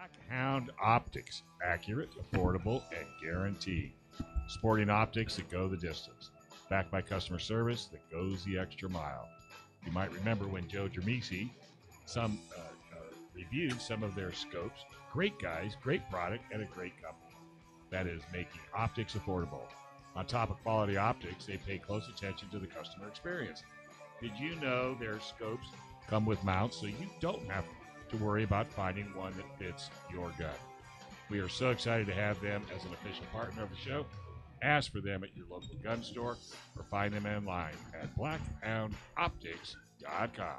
Blackhound Optics. Accurate, affordable, and guaranteed. Sporting optics that go the distance. Backed by customer service that goes the extra mile. You might remember when Joe Germisi reviewed some of their scopes. Great guys, great product, and a great company. That is making optics affordable. On top of quality optics, they pay close attention to the customer experience. Did you know their scopes come with mounts so you don't have to worry about finding one that fits your gun? We are so excited to have them as an official partner of the show. Ask for them at your local gun store or find them online at blackhoundoptics.com.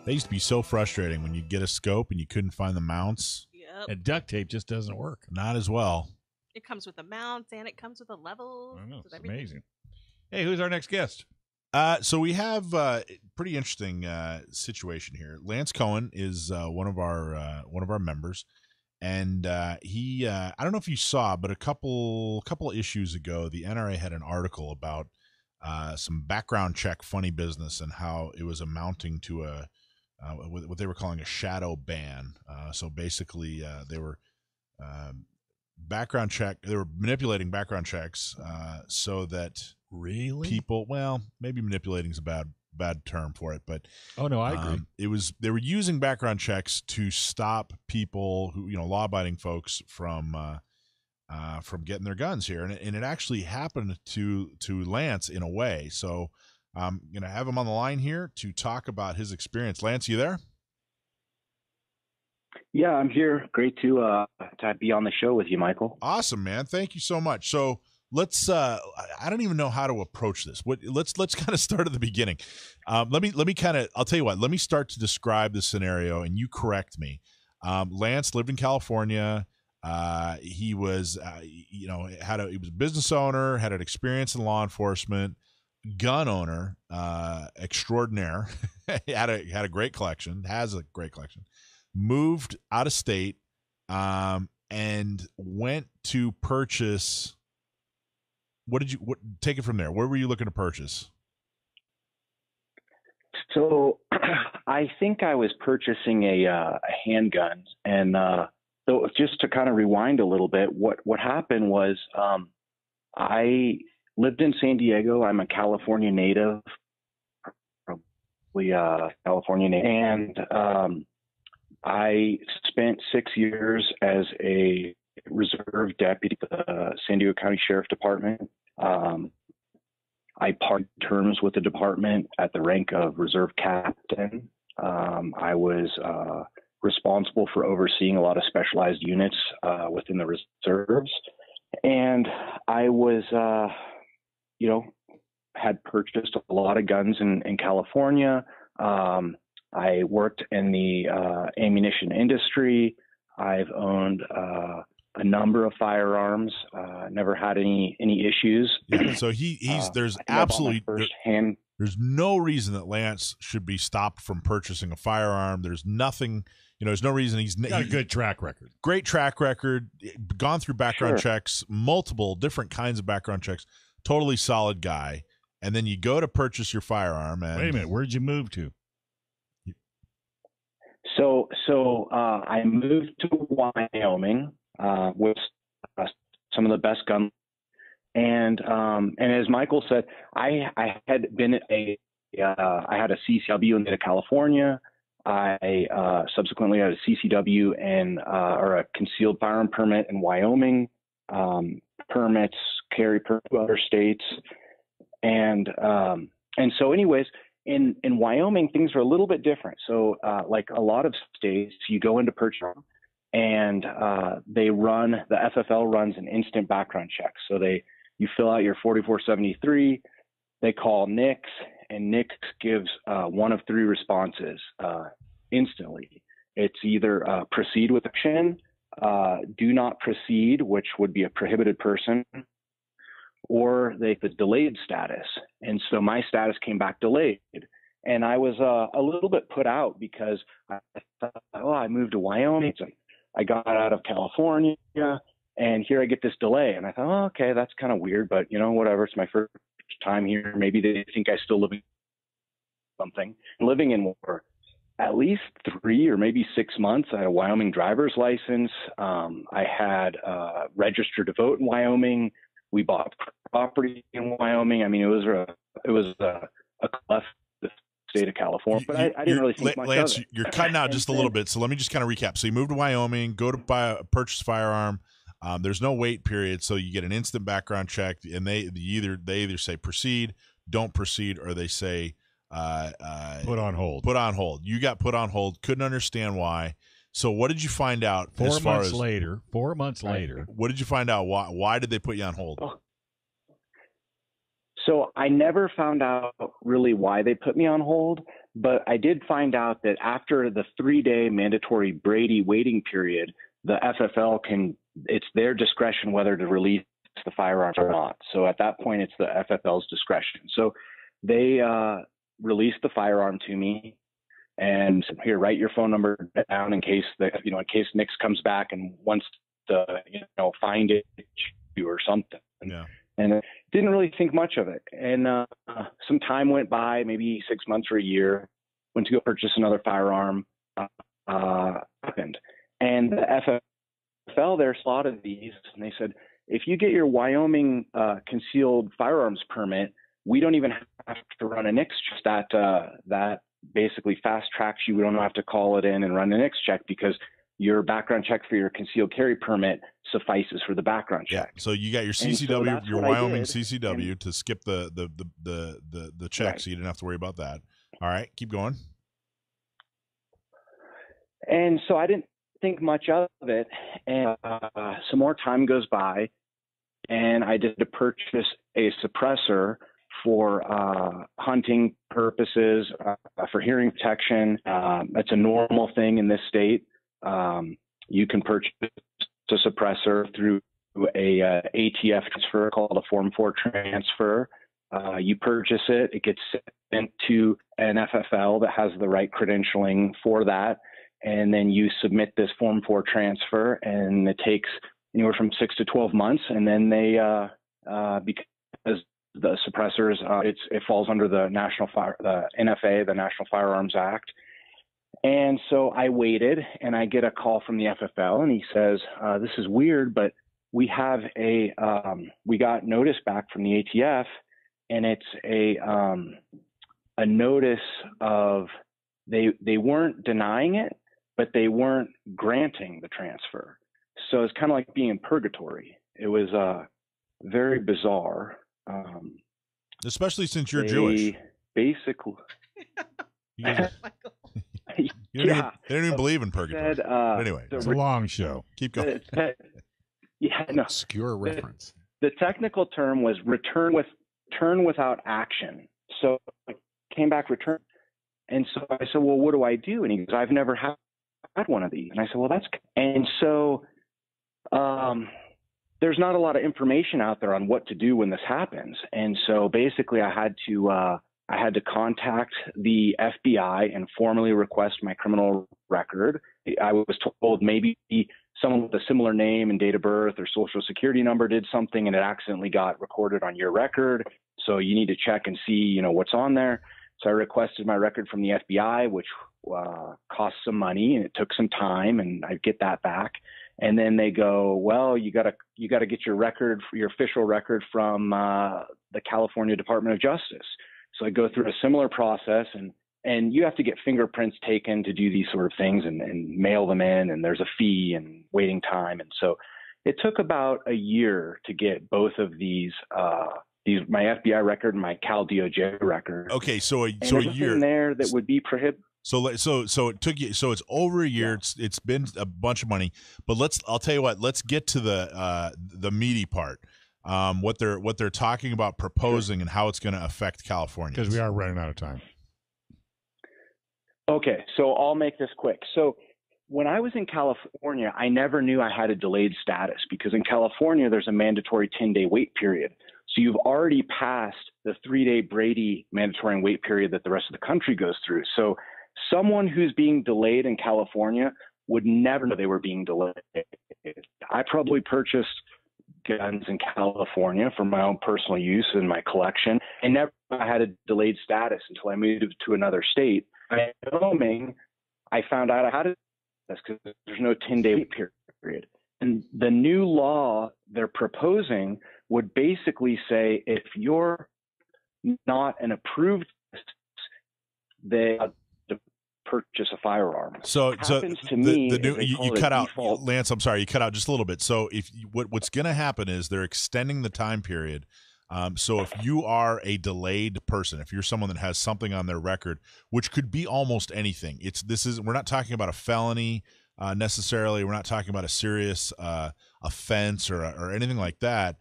They used to be so frustrating when you get a scope and you couldn't find the mounts. Yep. And duct tape just doesn't work. Not as well. It comes with the mounts and it comes with a level. I know, it's everything. amazing. Hey, who's our next guest? So we have a pretty interesting situation here. Lance Cohen is one of our members, and he I don't know if you saw, but a couple issues ago, the NRA had an article about some background check funny business and how it was amounting to a what they were calling a shadow ban. So basically, they were they were manipulating background checks so that people, well, maybe manipulating is a bad term for it, but oh no, I agree. They were using background checks to stop people who, law-abiding folks from getting their guns here, and it actually happened to Lance in a way. So I'm gonna have him on the line here to talk about his experience. Lance, you there? Yeah, I'm here. Great to be on the show with you, Michael. Awesome, man. Thank you so much. So let's I don't even know how to approach this. Let's kind of start at the beginning. Let me kind of, I'll tell you what, let me start to describe the scenario and you correct me. Lance lived in California. He was he was a business owner, had an experience in law enforcement, gun owner extraordinaire. had a great collection, has a great collection. Moved out of state and went to purchase. Take it from there. Where were you looking to purchase? So I think I was purchasing a handgun, and so just to kind of rewind a little bit, what happened was I lived in San Diego. I'm a California native, probably California native, and I spent 6 years as a reserve deputy at the San Diego County Sheriff Department. I parted terms with the department at the rank of reserve captain. I was responsible for overseeing a lot of specialized units within the reserves. And I was, had purchased a lot of guns in California. I worked in the ammunition industry. I've owned a number of firearms. Never had any issues. Yeah, so there's absolutely there's no reason that Lance should be stopped from purchasing a firearm. There's nothing, there's no reason. He's got a good track record. Great track record. Gone through background checks, multiple different kinds of background checks. Totally solid guy. And then you go to purchase your firearm. And wait a minute, where'd you move to? So I moved to Wyoming with some of the best gun, and as Michael said, I had been I had a CCW in the state of California. I subsequently had a CCW or a concealed firearm permit in Wyoming. Permits carry per other states, and so anyways. In Wyoming, things are a little bit different. So, like a lot of states, you go into purchase and the FFL runs an instant background check. So you fill out your 4473, they call NICS, and NICS gives one of three responses instantly. It's either proceed with action, do not proceed, which would be a prohibited person, or the delayed status. And so my status came back delayed. And I was a little bit put out because I thought, I moved to Wyoming. I got out of California, and here I get this delay. And I thought, okay, that's kind of weird, but whatever. It's my first time here. Maybe they think I still live in something. Living in more at least 3 or maybe 6 months. I had a Wyoming driver's license. I had registered to vote in Wyoming. We bought property in Wyoming. I mean, it was a left the state of California, but I didn't really think much Lance, of it. you're cutting out just a little bit, so let me just kind of recap. So you moved to Wyoming, go to purchase a firearm. There's no wait period, so you get an instant background check, and they either say proceed, don't proceed, or they say put on hold. Put on hold. You got put on hold. Couldn't understand why. So what did you find out? 4 months later. 4 months later. What did you find out? Why did they put you on hold? So I never found out really why they put me on hold, but I did find out that after the 3-day mandatory Brady waiting period, the FFL it's their discretion whether to release the firearms or not. So at that point, it's the FFL's discretion. So they released the firearm to me, and here, write your phone number down in case in case Nix comes back and wants to find it or something. Yeah. And I didn't really think much of it. And some time went by, maybe 6 months or a year. Went to go purchase another firearm. Happened, and the FFL there slotted these, and they said, if you get your Wyoming concealed firearms permit, we don't even have to run a NICS check. That basically fast tracks you. We don't have to call it in and run a NICS check because your background check for your concealed carry permit suffices for the background check. Yeah. So you got your CCW, so your Wyoming CCW to skip the check, right. So you didn't have to worry about that. All right, keep going. And so I didn't think much of it, and some more time goes by, and I did to purchase a suppressor for hunting purposes, for hearing protection. That's a normal thing in this state. You can purchase a suppressor through a ATF transfer called a Form 4 transfer. You purchase it, it gets sent to an FFL that has the right credentialing for that. And then you submit this Form 4 transfer, and it takes anywhere from 6 to 12 months. And then they, because the suppressors, it falls under the the NFA, the National Firearms Act. And so I waited, and I get a call from the FFL, and he says, "This is weird, but we have we got notice back from the ATF, and it's a notice of they weren't denying it, but they weren't granting the transfer. So it's kind of like being in purgatory. It was very bizarre. Especially since you're Jewish. Basically. They don't even believe in purgatory. Anyway, it's a long show. Keep going. Obscure reference. The technical term was return without action. So I came back return. And so I said, well, what do I do? And he goes, I've never had one of these. And I said, well, that's good. And so there's not a lot of information out there on what to do when this happens. And so basically I had to contact the FBI and formally request my criminal record. I was told maybe someone with a similar name and date of birth or social security number did something and it accidentally got recorded on your record. So you need to check and see, what's on there. So I requested my record from the FBI, which cost some money and it took some time, and I get that back. And then they go, well, you gotta get your record, your official record from the California Department of Justice. So I go through a similar process, and you have to get fingerprints taken to do these sort of things and mail them in, and there's a fee and waiting time. And so it took about a year to get both of these my FBI record and my Cal DOJ record. Okay, so a year there that would be prohibited. So it took you. So it's over a year. Yeah. It's been a bunch of money. But I'll tell you what. Let's get to the meaty part. What they're talking about proposing and how it's going to affect California. Because we are running out of time. Okay, so I'll make this quick. So when I was in California, I never knew I had a delayed status because in California there's a mandatory 10-day wait period. So you've already passed the 3-day Brady mandatory wait period that the rest of the country goes through. So someone who's being delayed in California would never know they were being delayed. I probably purchased guns in California for my own personal use in my collection and never had a delayed status until I moved to another state. Wyoming, I found out I had this because there's no 10-day period. And the new law they're proposing would basically say if you're not an approved, they to purchase a firearm. So happens to me the new, is they you call it cut out, default. Lance, I'm sorry, you cut out just a little bit. So if what's going to happen is they're extending the time period. So if you are a delayed person, if you're someone that has something on their record, which could be almost anything, we're not talking about a felony necessarily. We're not talking about a serious offense or anything like that.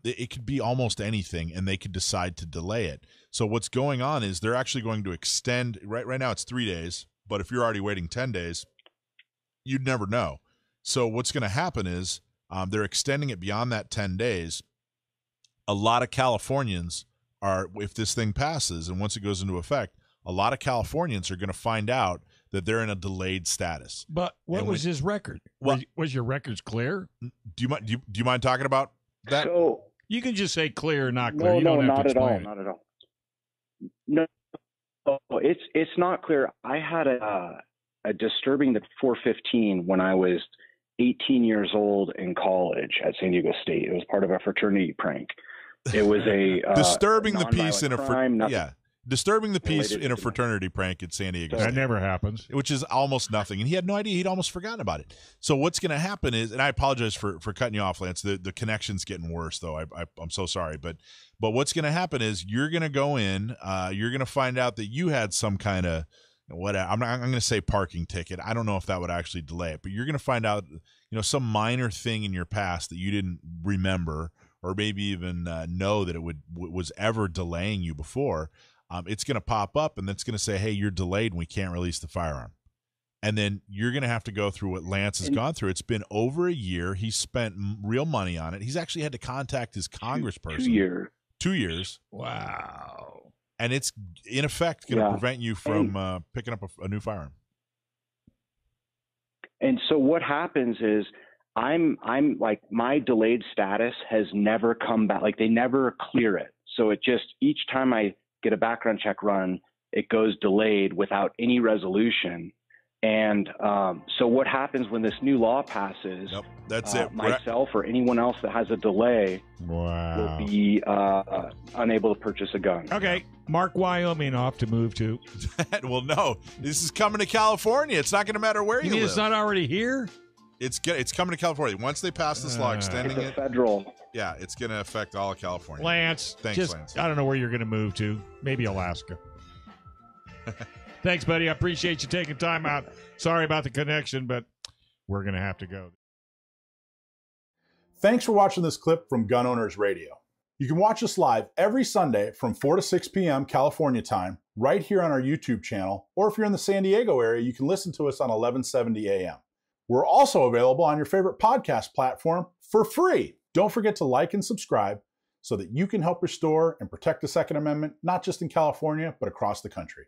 It could be almost anything, and they could decide to delay it. So what's going on is they're actually going to extend. Right now it's 3 days, but if you're already waiting 10 days, you'd never know. So what's going to happen is they're extending it beyond that 10 days. A lot of Californians are, if this thing passes and once it goes into effect, a lot of Californians are going to find out that they're in a delayed status. But what was his record? Well, was your records clear? Do you mind talking about that? So You can just say clear or not clear. no, You don't have not to at all, explain it. not at all. No, it's not clear. I had a disturbing the 415 when I was 18 years old in college at San Diego State. It was part of a fraternity prank. It was a disturbing the peace in a crime, disturbing the peace related in a to fraternity prank at San Diego That State, never happens. which is almost nothing. And he had no idea. He'd almost forgotten about it. So what's going to happen is, and I apologize for cutting you off, Lance. The connection's getting worse, though. I'm so sorry. But what's going to happen is you're going to go in. You're going to find out that you had some kind of whatever. I'm going to say parking ticket. I don't know if that would actually delay it, but you're going to find out, some minor thing in your past that you didn't remember or maybe even know that it was ever delaying you before. It's going to pop up and it's going to say, hey, you're delayed and we can't release the firearm. And then you're going to have to go through what Lance has gone through. It's been over a year. He's spent real money on it. He's actually had to contact his congressperson. 2 years. 2 years. Wow. And it's, in effect, going to prevent you from picking up a new firearm. And so what happens is I'm like, my delayed status has never come back. Like, they never clear it. So it just, each time I get a background check run, it goes delayed without any resolution. And so what happens when this new law passes, Nope, that's it. myself or anyone else that has a delay Wow. will be unable to purchase a gun. Okay. Mark Wyoming off to move to. Well, no, this is coming to California. It's not going to matter where You you mean live. it's not already here? It's coming to California. Once they pass this law extending It's a it, federal. yeah, it's going to affect all of California. Lance. Thanks, Lance. I don't know where you're going to move to. Maybe Alaska. Thanks, buddy. I appreciate you taking time out. Sorry about the connection, but we're going to have to go. Thanks for watching this clip from Gun Owners Radio. You can watch us live every Sunday from 4 to 6 p.m. California time, right here on our YouTube channel, or if you're in the San Diego area, you can listen to us on 1170 a.m. We're also available on your favorite podcast platform for free. Don't forget to like and subscribe so that you can help restore and protect the Second Amendment, not just in California, but across the country.